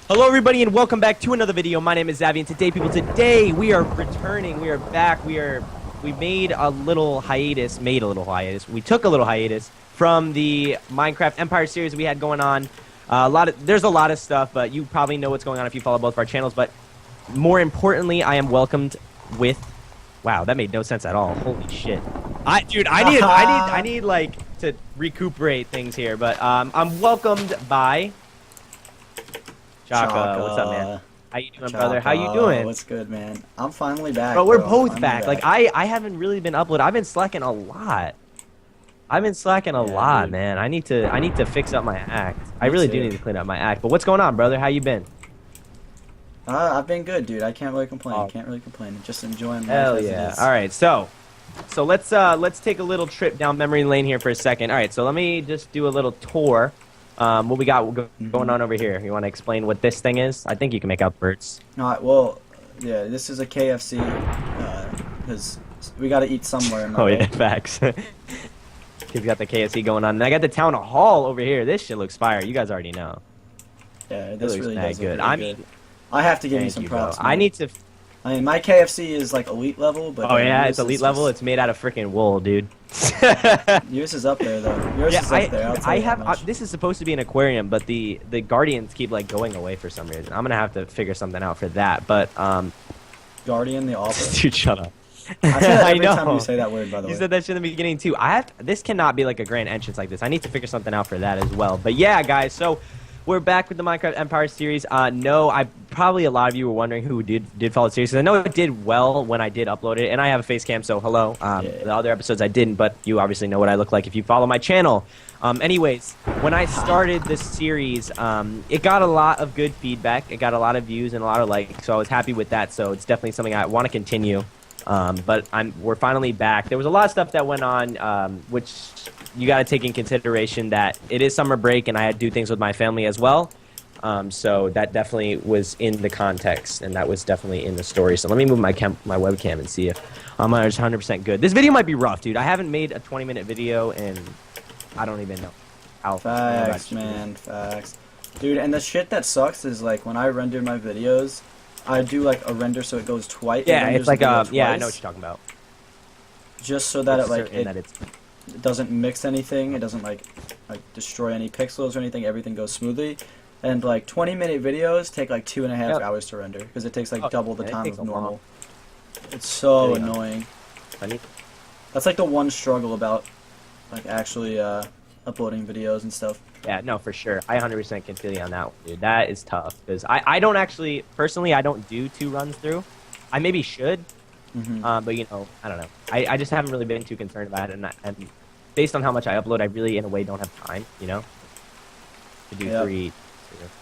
Hello everybody and welcome back to another video. My name is Zavi and today we are returning. We are back. We made a little hiatus. We took a little hiatus from the Minecraft Empire series we had going on. There's a lot of stuff, but you probably know what's going on if you follow both of our channels, but more importantly, I am welcomed with wow, that made no sense at all. Holy shit. I need like to recuperate things here, but I'm welcomed by Chaka, what's up, man? How you doing, brother? How you doing? What's good, man? I'm finally back. But we're both back. Like I haven't really been uploading. I've been slacking a lot. Dude. Man. I need to fix up my act. I really do need to clean up my act. But what's going on, brother? How you been? I've been good, dude. I can't really complain. Just enjoying life. Hell yeah. All right, so let's take a little trip down memory lane here for a second. All right, so let me just do a little tour. What we got going on over here? You want to explain what this thing is? I think you can make out birds. Well, yeah, this is a KFC, because we got to eat somewhere. Oh, yeah, facts. Kid's got the KFC going on. And I got the town hall over here. This shit looks fire. You guys already know. Yeah, this really does good. I mean, I have to give you some props. I need to... I mean, my KFC is like elite level, but... Oh, yeah, it's elite level. It's made out of freaking wool, dude. Yours is up there, though. Yours is up there. This is supposed to be an aquarium, but the guardians keep, like, going away for some reason. I'm gonna have to figure something out for that, but, Guardian, the office? Dude, shut up. I say that every time you say that word, by the way. You said that shit in the beginning, too. This cannot be, like, a grand entrance like this. I need to figure something out for that as well. But, yeah, guys, so... We're back with the Minecraft Empire series. No, probably a lot of you were wondering who did follow the series. I know it did well when I did upload it, and I have a face cam, so hello. The other episodes I didn't, but you obviously know what I look like if you follow my channel. Anyways, when I started this series, it got a lot of good feedback. It got a lot of views and a lot of likes, so I was happy with that. So it's definitely something I want to continue. But we're finally back. There was a lot of stuff that went on, which you got to take in consideration that it is summer break and I had to do things with my family as well. So that definitely was in the context and that was definitely in the story. So let me move my webcam and see if I'm 100% good. This video might be rough, dude. I haven't made a 20-minute video and I don't even know how. Facts, man, facts. Dude, and the shit that sucks is like when I render my videos, I do like a render so it goes twice. Yeah, it's like yeah, I know what you're talking about. Just so that it doesn't mix anything. It doesn't like destroy any pixels or anything. Everything goes smoothly. And like 20-minute videos take like 2.5 hours to render because it takes like double the time of normal. It's so annoying. That's like the one struggle about like actually uploading videos and stuff. Yeah, no, for sure. I 100% can feel you on that one, dude. That is tough because I don't actually personally I don't do 2 runs through. I maybe should. But you know, I don't know. I just haven't really been too concerned about it, and based on how much I upload, I really, in a way, don't have time, you know, to do 3.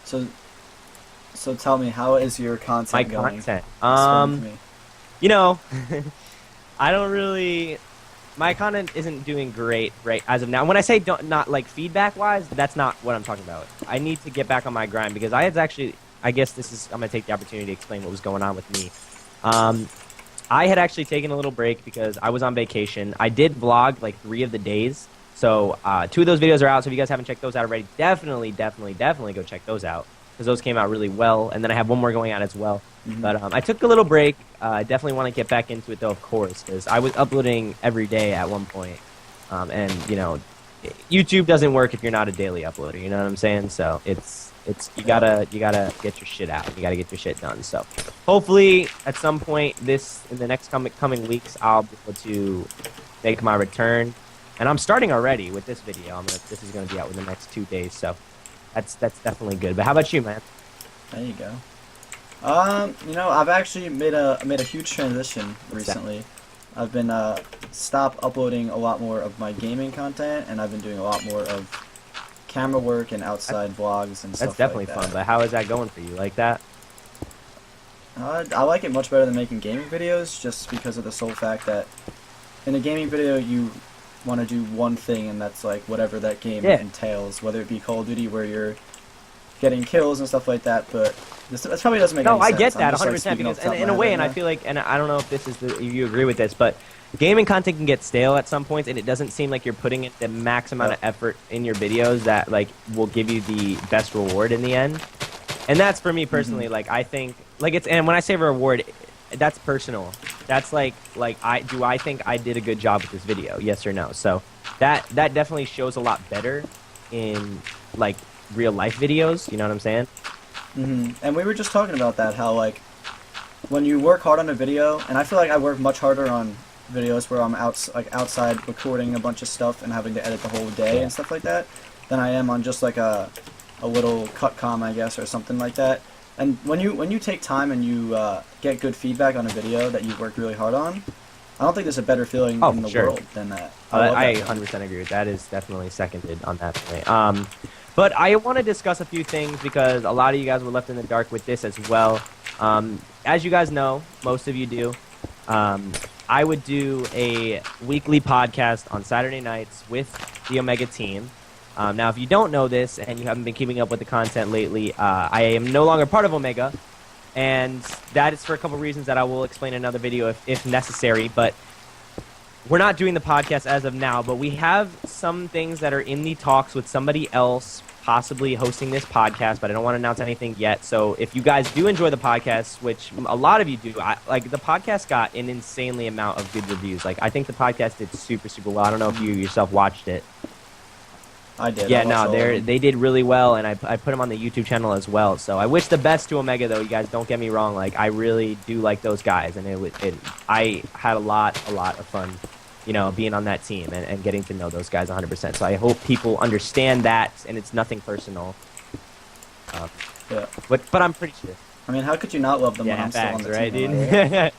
So tell me, how is your content going? My content, you know, I don't really. My content isn't doing great right as of now. When I say not like feedback-wise, that's not what I'm talking about. I need to get back on my grind because I guess I'm gonna take the opportunity to explain what was going on with me. I had actually taken a little break because I was on vacation. I did vlog like 3 of the days. So 2 of those videos are out. So if you guys haven't checked those out already, definitely go check those out because those came out really well. And then I have one more going out as well. But I took a little break. I definitely want to get back into it though, of course, because I was uploading every day at one point. And you know, YouTube doesn't work if you're not a daily uploader. You know what I'm saying? So you gotta get your shit out. You gotta get your shit done. So hopefully at some point in the next coming weeks I'll be able to make my return. And I'm starting already with this video. This is gonna be out within the next 2 days. So that's definitely good. But how about you, man? There you go. You know, I've actually made a huge transition recently. I've been stopped uploading a lot more of my gaming content, and I've been doing a lot more of camera work and outside vlogs and stuff like that. That's definitely fun, but how is that going for you? Like that? I like it much better than making gaming videos, just because of the sole fact that in a gaming video you want to do one thing, and that's like whatever that game entails, whether it be Call of Duty where you're getting kills and stuff like that, but this probably doesn't make any sense. No, I get that 100% because in a way, and I feel like, and I don't know if if you agree with this, but gaming content can get stale at some points, and it doesn't seem like you're putting in the max amount of effort in your videos that like will give you the best reward in the end. And that's for me personally. Like I think, like it's, and when I say reward, that's personal. That's like I think I did a good job with this video? Yes or no? So that definitely shows a lot better in like real life videos. You know what I'm saying? And we were just talking about that, how like when you work hard on a video, and I feel like I work much harder on videos where I'm outside recording a bunch of stuff and having to edit the whole day and stuff like that, than I am on just like a little cut com, I guess, or something like that. And when you take time and you get good feedback on a video that you've worked really hard on, I don't think there's a better feeling in the world than that. I 100% agree with that. Is definitely seconded on that point. But I want to discuss a few things because a lot of you guys were left in the dark with this as well. As you guys know, most of you do, I would do a weekly podcast on Saturday nights with the Omega team. Now, if you don't know this and you haven't been keeping up with the content lately, I am no longer part of Omega, and that is for a couple reasons that I will explain in another video if necessary, but we're not doing the podcast as of now, but we have some things that are in the talks with somebody else possibly hosting this podcast, but I don't want to announce anything yet. So if you guys do enjoy the podcast, which a lot of you do, like the podcast got an insanely amount of good reviews. Like I think the podcast did super, super well. I don't know if you yourself watched it. I did. Yeah, no, they did really well, and I put them on the YouTube channel as well. So I wish the best to Omega, though. You guys don't get me wrong. Like I really do like those guys, and I had a lot of fun, you know, being on that team and getting to know those guys 100%. So I hope people understand that, and it's nothing personal. Yeah. But I'm pretty sure. I mean, how could you not love them when I'm still on the right, team? Dude?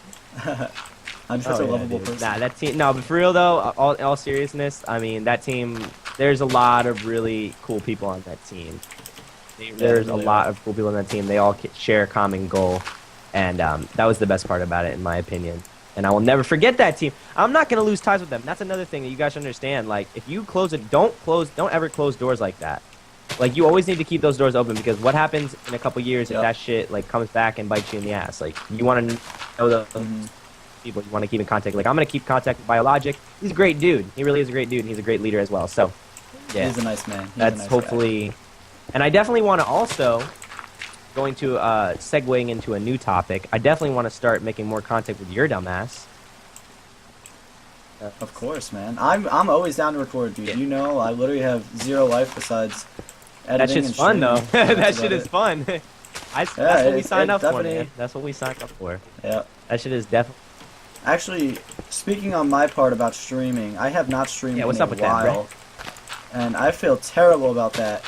I'm such a lovable person. Nah, that team. No, but for real though, all seriousness, I mean that team. There's a lot of really cool people on that team. There's a lot of cool people on that team. They all share a common goal, and that was the best part about it, in my opinion. And I will never forget that team. I'm not gonna lose ties with them. That's another thing that you guys should understand. Like, if you close it, don't ever close doors like that. Like, you always need to keep those doors open because what happens in a couple years if that shit like comes back and bites you in the ass? Like, you want to know the people you want to keep in contact. Like, I'm gonna keep contact with Biologic. He's a great dude. He really is a great dude, and he's a great leader as well. So, yeah, he's a nice man. That's nice hopefully, guy. And I definitely want to also going to segueing into a new topic. I definitely want to start making more contact with your dumbass. Of course, man. I'm always down to record, dude. You know, I literally have zero life besides editing. That shit's and fun, though. Streaming. That shit is fun. That's what we signed up for, man. That's what we signed up for. Yeah. That shit is definitely. Actually, speaking on my part about streaming, I have not streamed in a while, that, and I feel terrible about that.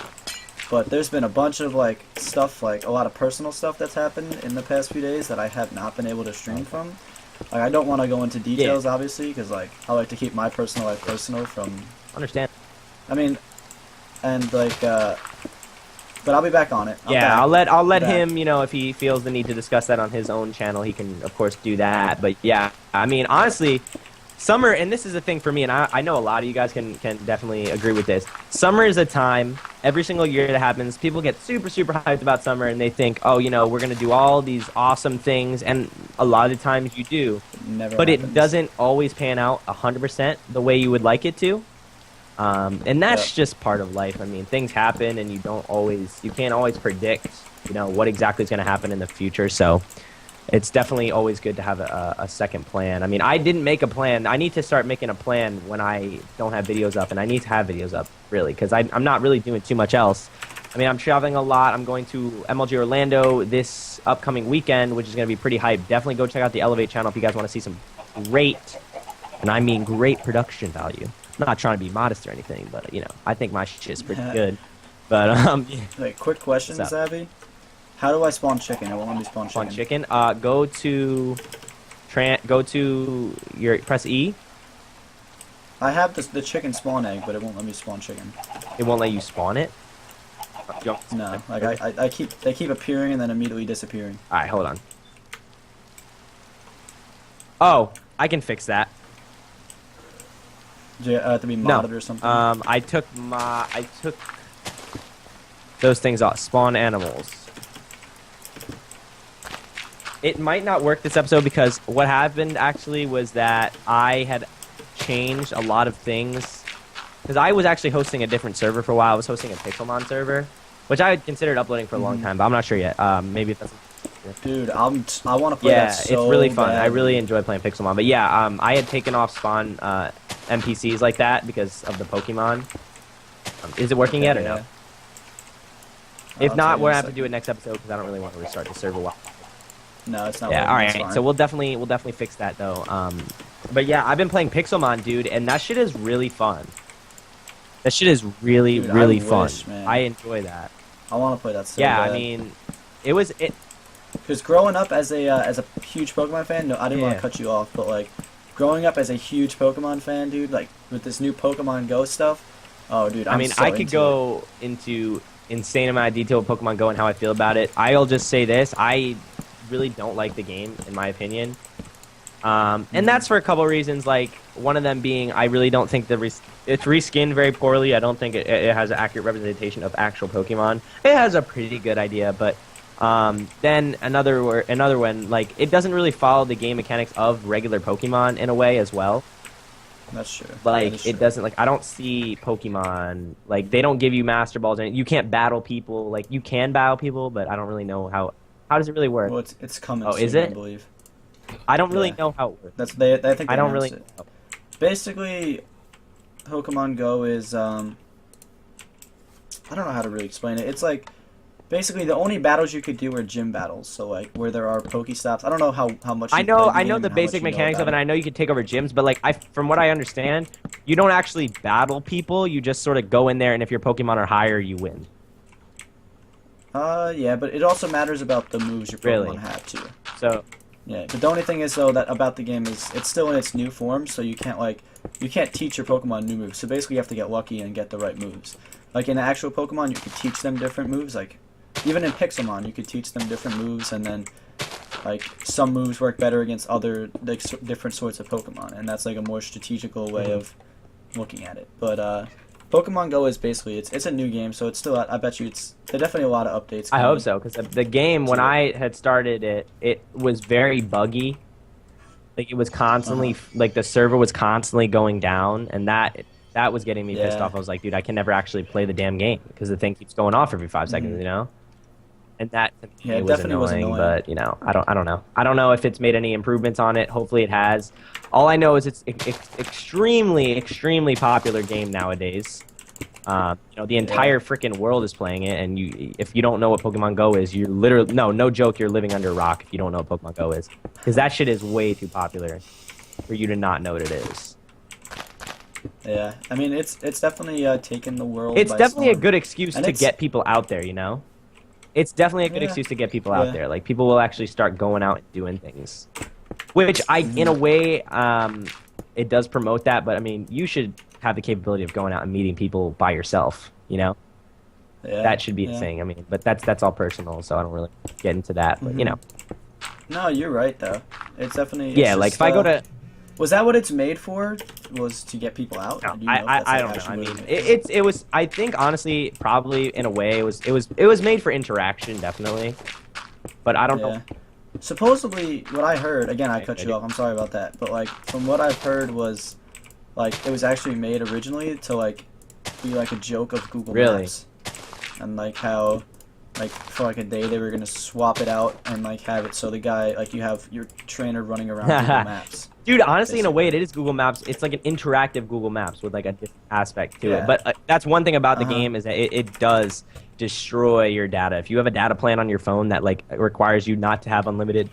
But there's been a bunch of like stuff, like a lot of personal stuff that's happened in the past few days that I have not been able to stream from. Like, I don't want to go into details, obviously, because like I like to keep my personal life personal from. Understand. I mean, and like, but I'll be back on it. I'll let him. You know, if he feels the need to discuss that on his own channel, he can of course do that. But yeah, I mean, honestly, summer, and this is a thing for me, and I know a lot of you guys can definitely agree with this. Summer is a time, every single year that happens, people get super, super hyped about summer, and they think, oh, you know, we're going to do all these awesome things, and a lot of the times you do. But it doesn't always pan out 100% the way you would like it to. And that's just part of life. I mean, things happen, and you can't always predict, you know, what exactly is going to happen in the future, so it's definitely always good to have a second plan. I mean, I didn't make a plan. I need to start making a plan when I don't have videos up, and I need to have videos up, really, because I'm not really doing too much else. I mean, I'm traveling a lot. I'm going to MLG Orlando this upcoming weekend, which is going to be pretty hype. Definitely go check out the Elevate channel if you guys want to see some great, and I mean great production value. I'm not trying to be modest or anything, but, you know, I think my shit's pretty good. But, Like, quick question, Savvy. How do I spawn chicken? It won't let me spawn chicken. Go to press E. I have the chicken spawn egg, but it won't let me spawn chicken. It won't let you spawn it? No, like they keep appearing and then immediately disappearing. Alright, hold on. Oh, I can fix that. Do you have to be modded or something? I took those things off. Spawn animals. It might not work this episode because what happened actually was that I had changed a lot of things. Because I was actually hosting a different server for a while. I was hosting a Pixelmon server. which I had considered uploading for a long time, but I'm not sure yet. Maybe if that's. Dude, I want to play that so it's really fun. bad. I really enjoy playing Pixelmon. But yeah, I had taken off spawn NPCs like that because of the Pokemon. Is it working yet or no? If not, we're gonna have to do it next episode because I don't really want to restart the server while. No, it's not. Yeah, all right. So we'll definitely fix that though. But yeah, I've been playing Pixelmon, dude, and that shit is really fun. That shit is really fun. Man. I enjoy that. I want to play that. So bad. I mean, because growing up as a huge Pokemon fan, no, I didn't want to cut you off, but like growing up as a huge Pokemon fan, dude, like with this new Pokemon Go stuff, oh, dude, I could go into insane amount of detail with Pokemon Go and how I feel about it. I'll just say this: I really don't like the game, in my opinion, and that's for a couple of reasons. Like one of them being, I really don't think it's reskinned very poorly. I don't think it has an accurate representation of actual Pokemon. It has a pretty good idea, but then another one, like it doesn't really follow the game mechanics of regular Pokemon in a way as well. That's true. Like it doesn't, like I don't see Pokemon, like they don't give you Master Balls and you can't battle people. Like you can battle people, but I don't really know how does it really work? Well, it's coming. Oh, soon, is it? I believe. I don't really know how it works. That's I think I don't really know. Basically, Pokemon Go is I don't know how to really explain it. It's like basically the only battles you could do are gym battles. So like where there are Pokestops. I don't know how much. I know the basic mechanics of it. And I know you can take over gyms, but like from what I understand, you don't actually battle people. You just sort of go in there, and if your Pokemon are higher, you win. Yeah, but it also matters about the moves your Pokemon have too. So. Yeah, but the only thing is though that about the game is it's still in its new form, so you can't teach your Pokemon new moves. So basically, you have to get lucky and get the right moves. Like in the actual Pokemon, you could teach them different moves. Like even in Pixelmon, you could teach them different moves, and then like some moves work better against other like different sorts of Pokemon, and that's like a more strategical way of looking at it. But Pokemon Go is basically it's a new game, so it's still I bet you there's definitely a lot of updates coming. I hope so, because the game when I had started it was very buggy. Like it was constantly like the server was constantly going down, and that was getting me pissed off. I was like, dude, I can never actually play the damn game because the thing keeps going off every 5 seconds, you know. And that it was annoying, but you know, I don't know. I don't know if it's made any improvements on it. Hopefully, it has. All I know is it's extremely popular game nowadays. You know, the entire freaking world is playing it, and if you don't know what Pokemon Go is, you're literally no joke, you're living under a rock if you don't know what Pokemon Go is, because that shit is way too popular for you to not know what it is. Yeah, I mean it's definitely taken the world. It's by definitely storm. a good excuse to get people out there, you know. It's definitely a good excuse to get people out there. Like people will actually start going out and doing things, which in a way, it does promote that. But I mean, you should have the capability of going out and meeting people by yourself. You know, that should be the thing. I mean, but that's all personal, so I don't really get into that. But you know, no, you're right though. It's definitely like if I go to. Was that what it's made for? Was to get people out? No, I don't know. I mean, it was. I think honestly, probably in a way, it was made for interaction, definitely. But I don't know. Supposedly, what I heard, again, I cut you off. I'm sorry about that. But like, from what I've heard was, like, it was actually made originally to like be like a joke of Google Maps, and like how, like for like a day they were gonna swap it out and like have it so the guy like you have your trainer running around Google Maps. Dude, honestly, in a way, it is Google Maps. It's like an interactive Google Maps with like a different aspect to it. But that's one thing about the game is that it does destroy your data. If you have a data plan on your phone that like requires you not to have unlimited,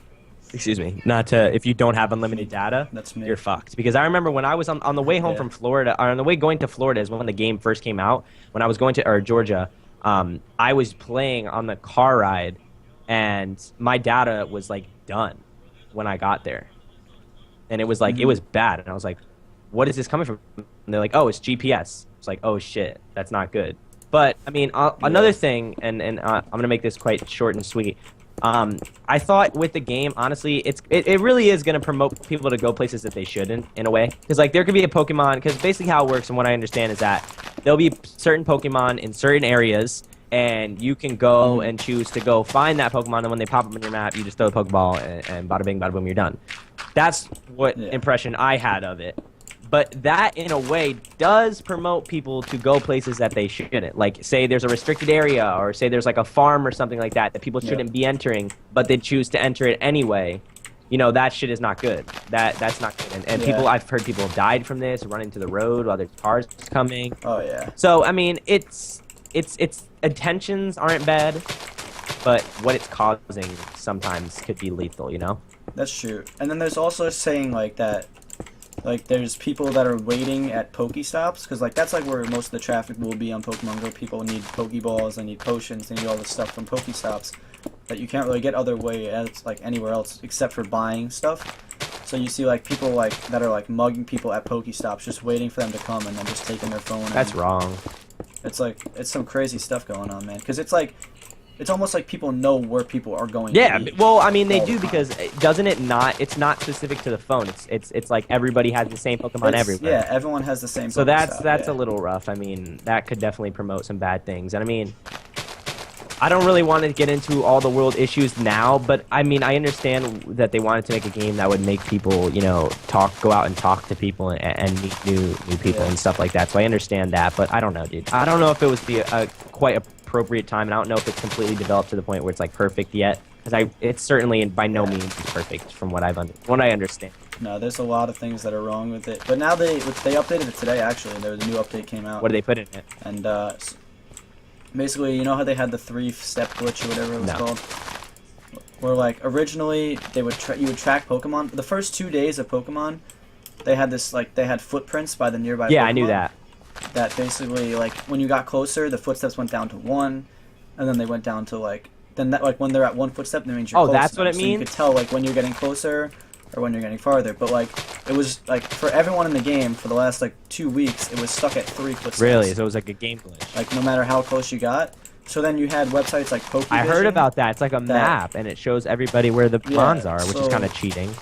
if you don't have unlimited data, you're fucked. Because I remember when I was on the way home from Florida, or on the way going to Florida is when the game first came out. When I was going to Georgia, I was playing on the car ride, and my data was like done when I got there. And it was like, it was bad. And I was like, what is this coming from? And they're like, oh, it's GPS. It's like, oh, shit, that's not good. But, I mean, another thing, and I'm going to make this quite short and sweet. I thought with the game, honestly, it really is going to promote people to go places that they shouldn't, in a way. Because, like, there could be a Pokemon, because basically how it works and what I understand is that there'll be certain Pokemon in certain areas, and you can go and choose to go find that Pokemon, and when they pop up on your map, you just throw a Pokeball, and bada bing, bada boom, you're done. That's what impression I had of it. But that, in a way, does promote people to go places that they shouldn't. Like, say there's a restricted area, or say there's like a farm or something like that people shouldn't be entering, but they choose to enter it anyway. You know, that shit is not good. That's not good. And people, I've heard people have died from this, run into the road while there's cars coming. Oh yeah. So I mean, it's intentions aren't bad, but what it's causing sometimes could be lethal. You know. That's true. And then there's also saying like that. Like, there's people that are waiting at Pokestops, because, like, that's, like, where most of the traffic will be on Pokemon Go. People need Pokeballs, they need potions, they need all this stuff from Pokestops that you can't really get other way as, like, anywhere else except for buying stuff. So you see, like, people, like, that are, like, mugging people at Pokestops, just waiting for them to come and then just taking their phone. That's wrong. It's, like, it's some crazy stuff going on, man. Because it's, like... It's almost like people know where people are going. Yeah, well, I mean, they do because doesn't it not? It's not specific to the phone. It's like everybody has the same Pokemon everywhere. Yeah, everyone has the same. So that's a little rough. I mean, that could definitely promote some bad things. And I mean, I don't really want to get into all the world issues now, but I mean, I understand that they wanted to make a game that would make people, you know, go out and talk to people and meet new people and stuff like that. So I understand that, but I don't know, dude. I don't know if it was quite appropriate time, and I don't know if it's completely developed to the point where it's like perfect yet, because it's certainly by no means perfect from what I understand. No, there's a lot of things that are wrong with it, but now they updated it today. Actually, there was a new update came out. What did they put in it? And basically, you know how they had the 3-step glitch or whatever it was called, where like originally you would track Pokemon. The first 2 days of Pokemon, they had this they had footprints by the nearby. Yeah, Pokemon. I knew that. That basically, like, when you got closer, the footsteps went down to 1, and then they went down to, like, then that, like, when they're at 1 footstep, that means you're close. Oh, that's what it so means? you could tell, like, when you're getting closer or when you're getting farther. But, like, it was, like, for everyone in the game, for the last, like, 2 weeks, it was stuck at 3 footsteps. Really? So it was like a game glitch. Like, no matter how close you got. So then you had websites like PokeVision. I heard about that. It's like a map, and it shows everybody where the Pokemons are, which is kind of cheating.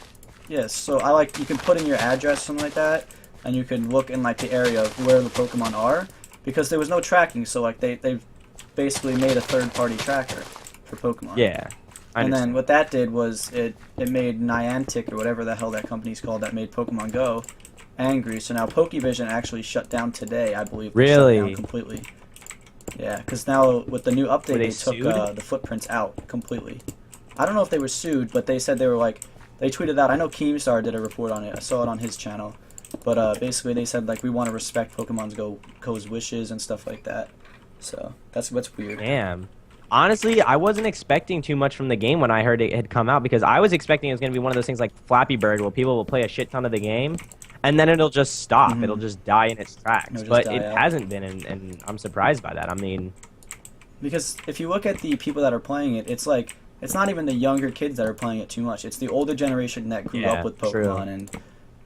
Yes, so you can put in your address, something like that, and you can look in, like, the area of where the Pokemon are. Because there was no tracking, so like they basically made a third-party tracker for Pokemon. Yeah. And then what that did was it made Niantic, or whatever the hell that company's called that made Pokemon Go, angry. So now PokeVision actually shut down today, I believe. Really? Shut down completely. Yeah, because now with the new update, they took the footprints out completely. I don't know if they were sued, but they said they were like, they tweeted out. I know Keemstar did a report on it. I saw it on his channel. But basically they said, like, we want to respect Pokemon Go's wishes and stuff like that. So that's what's weird. Damn. Honestly, I wasn't expecting too much from the game when I heard it had come out, because I was expecting it was going to be one of those things like Flappy Bird, where people will play a shit ton of the game, and then it'll just stop. It'll just die in its tracks. But it hasn't been, and I'm surprised by that. I mean... Because if you look at the people that are playing it, it's like, it's not even the younger kids that are playing it too much. It's the older generation that grew up with Pokemon and...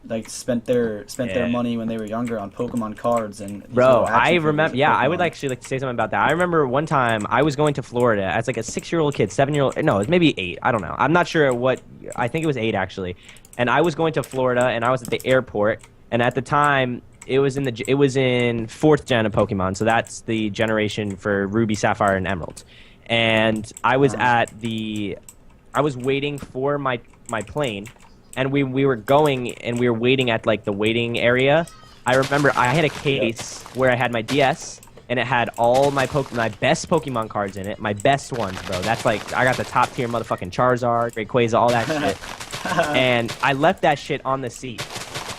like spent their money when they were younger on Pokemon cards and bro, I remember. Yeah, I would actually like to say something about that. I remember one time I was going to Florida as like a 6-year-old kid, 7-year-old. No, it was maybe 8. I don't know. I'm not sure what. I think it was 8 actually. And I was going to Florida, and I was at the airport. And at the time, it was in 4th gen of Pokemon, so that's the generation for Ruby, Sapphire, and Emerald. And I was I was waiting for my my and we were going and we were waiting at like the waiting area. I remember I had a case where I had my DS and it had all my best Pokemon cards in it, my best ones, bro. That's like I got the top tier motherfucking Charizard, Rayquaza, all that shit. And I left that shit on the seat.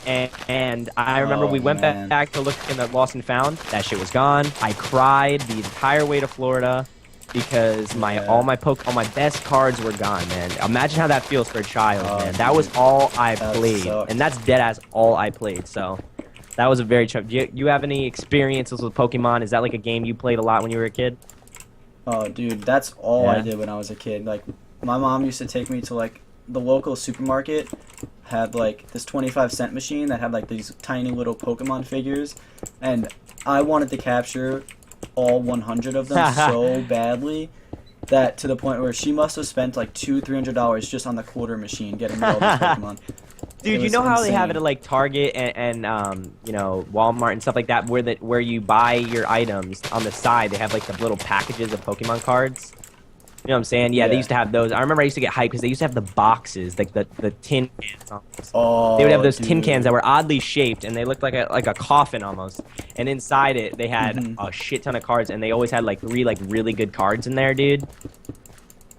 And I remember we went back to look in the lost and found. That shit was gone. I cried the entire way to Florida because all my best cards were gone, man. Imagine how that feels for a child, man. That was all I played, and that's dead ass all I played. So that was a very tough. Do you have any experiences with Pokemon? Is that like a game you played a lot when you were a kid? Oh, dude, that's all I did when I was a kid. Like, my mom used to take me to like the local supermarket. Had like this 25-cent machine that had like these tiny little Pokemon figures, and I wanted to capture all 100 of them so badly that to the point where she must have spent like $200-300 just on the quarter machine getting all these Pokemon. Dude, you know how they have it at like Target and you know, Walmart and stuff like that, where you buy your items on the side, they have like the little packages of Pokemon cards. You know what I'm saying? Yeah, Yeah. they used to have those. I remember I used to get hyped because they used to have the boxes, like the tin cans. Almost. Oh, they would have those dude. tin cans that were oddly shaped, and they looked like a coffin almost. And inside it, they had a shit ton of cards, and they always had like 3 like really good cards in there, dude.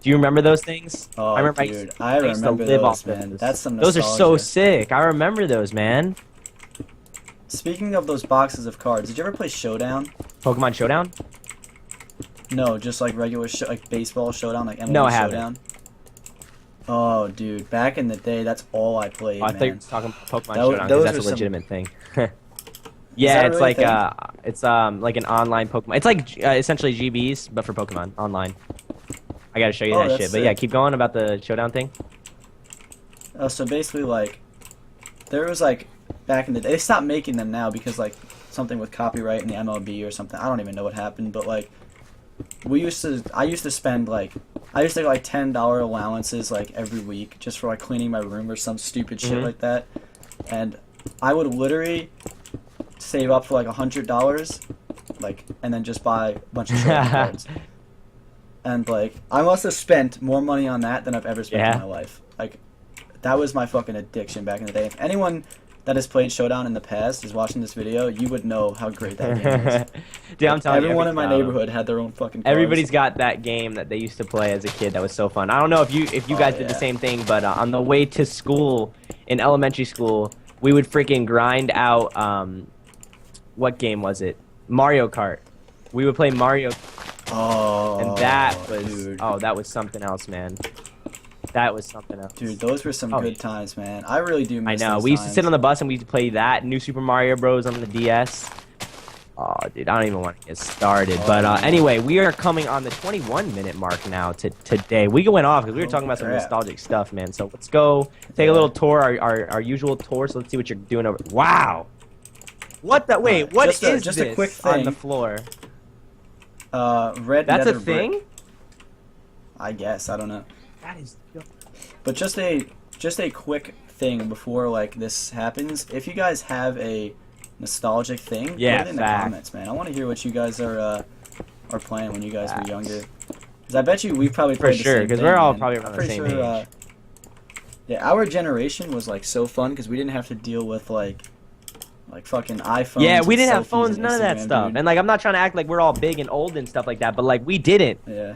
Do you remember those things? Oh, I remember dude, I remember those, man. That's some Those nostalgia. are so sick. I remember those, man. Speaking of those boxes of cards, did you ever play Showdown? Pokemon Showdown? No, just like regular like baseball Showdown, like MLB No, I haven't. Showdown. Oh, dude, back in the day, that's all I played. Oh, I man. thought you were talking about Pokemon Showdown because that's a legitimate thing. Yeah, it's really like it's like an online Pokemon. It's like essentially GBs, but for Pokemon online. I gotta show you that shit. But yeah, keep going about the Showdown thing. So basically, like, there was like back in the day, they stopped making them now because like something with copyright in the MLB or something. I don't even know what happened, but like I used to spend like I used to get like $10 allowances like every week just for like cleaning my room or some stupid shit like that, and I would literally save up for like $100, like, and then just buy a bunch of trading cards. And like I must have spent more money on that than I've ever spent in my life. Like that was my fucking addiction back in the day. If anyone that has played Showdown in the past is watching this video, you would know how great that game is. Dude, I'm telling you, everyone in my neighborhood had their own fucking cards. Everybody's got that game that they used to play as a kid that was so fun. I don't know if you guys did the same thing, but on the way to school, in elementary school, we would freaking grind out, what game was it? Mario Kart. We would play Mario Oh, and that was dude. that was something else, man. That was something else. Dude, those were some good times, man. I really do miss I know. those We used to times. sit on the bus and we used to play that New Super Mario Bros. On the DS. Oh, dude, I don't even want to get started. But anyway, we are coming on the 21-minute mark now today. We went off because we were talking about some nostalgic stuff, man. So let's go take a little tour, our usual tour. So let's see what you're doing over. Wow. What the? Wait, what is just this a quick thing on the floor? Red That's nether a thing? brick. I guess, I don't know. That is. But just a quick thing before like this happens. If you guys have a nostalgic thing, put it in the comments, man. I want to hear what you guys are playing when you guys were younger. Because I bet you we probably played for sure. Because we're all probably around the same age. Yeah, our generation was like so fun because we didn't have to deal with like fucking iPhones. Yeah, we didn't and have phones, selfies none of that and Instagram, stuff. dude. And like, I'm not trying to act like we're all big and old and stuff like that, but like, we didn't. Yeah.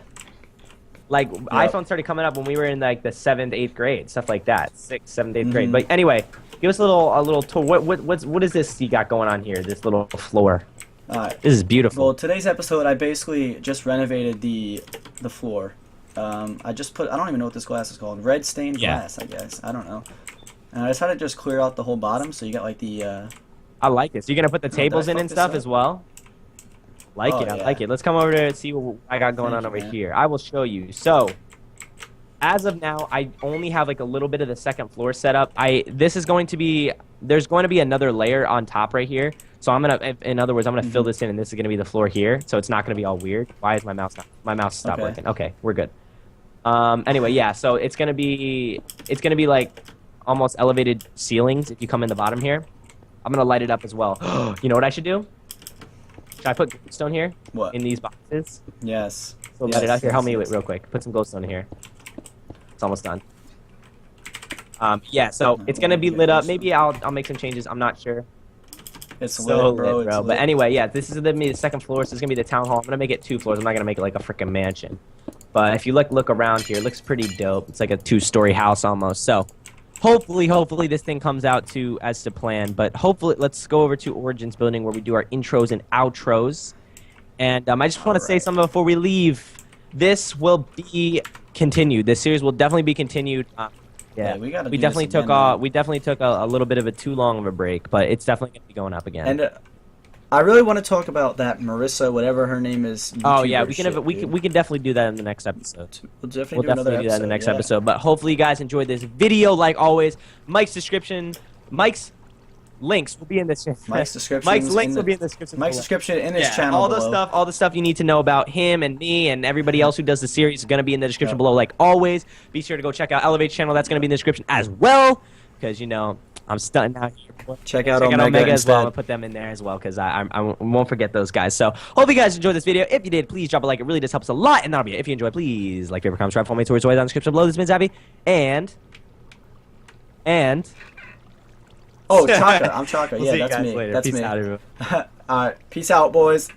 Like, iPhone started coming up when we were in like the 7th, 8th grade, stuff like that. 6th, 7th, 8th grade. But anyway, give us a little tour. What is this you got going on here? This little floor. This is beautiful. Well, today's episode, I basically just renovated the floor. I don't even know what this glass is called. Red stained glass, I guess. I don't know. And I decided to just clear out the whole bottom, so you got like the. I like it. So you're gonna put the tables in and stuff as well. I like it. Let's come over to see what I got going on over here. I will show you. So, as of now, I only have like a little bit of the second floor set up. There's going to be another layer on top right here. So I'm gonna, in other words, I'm gonna fill this in, and this is gonna be the floor here. So it's not gonna be all weird. Why is my mouse stopped working? Okay, we're good. Anyway, yeah. So it's gonna be like almost elevated ceilings if you come in the bottom here. I'm gonna light it up as well. You know what I should do? Should I put glowstone here? What? In these boxes? Yes. So light it up here. Help me real quick. Put some glowstone in here. It's almost done. Yeah, so it's gonna be lit up. Maybe I'll make some changes. I'm not sure. It's so lit, bro. It's lit. But anyway, yeah, this is the second floor. So this is gonna be the town hall. I'm gonna make it 2 floors. I'm not gonna make it like a freaking mansion. But if you look around here, it looks pretty dope. It's like a 2-story house almost. So hopefully this thing comes out as to plan. But hopefully, let's go over to Origins Building where we do our intros and outros. And I just want to say something before we leave. This will be continued. This series will definitely be continued. Yeah, we definitely took a little bit of a too long of a break, but it's definitely gonna be going up again. And I really want to talk about that Marissa, whatever her name is. Oh yeah, we can definitely do that in the next episode. We'll definitely do that in the next episode. But hopefully you guys enjoyed this video. Like always, Mike's links will be in the description. Mike's links will be in the description. Mike's description in his channel. All the stuff you need to know about him and me and everybody else who does the series is gonna be in the description below. Like always, be sure to go check out Elevate's channel. That's gonna be in the description as well, because I'm stunting out here. Check out Omega Omega as well. I'm instead. gonna put them in there as well because I won't forget those guys. So hope you guys enjoyed this video. If you did, please drop a like. It really does help us a lot. And that'll be it. If you enjoyed, please like, favorite, comment, subscribe, follow me towards down in the description below. This has been Zappy. And Oh, Chaka. I'm Chaka. We'll yeah, see you that's guys me. later. That's Peace me. out, everyone. All right. Peace out, boys.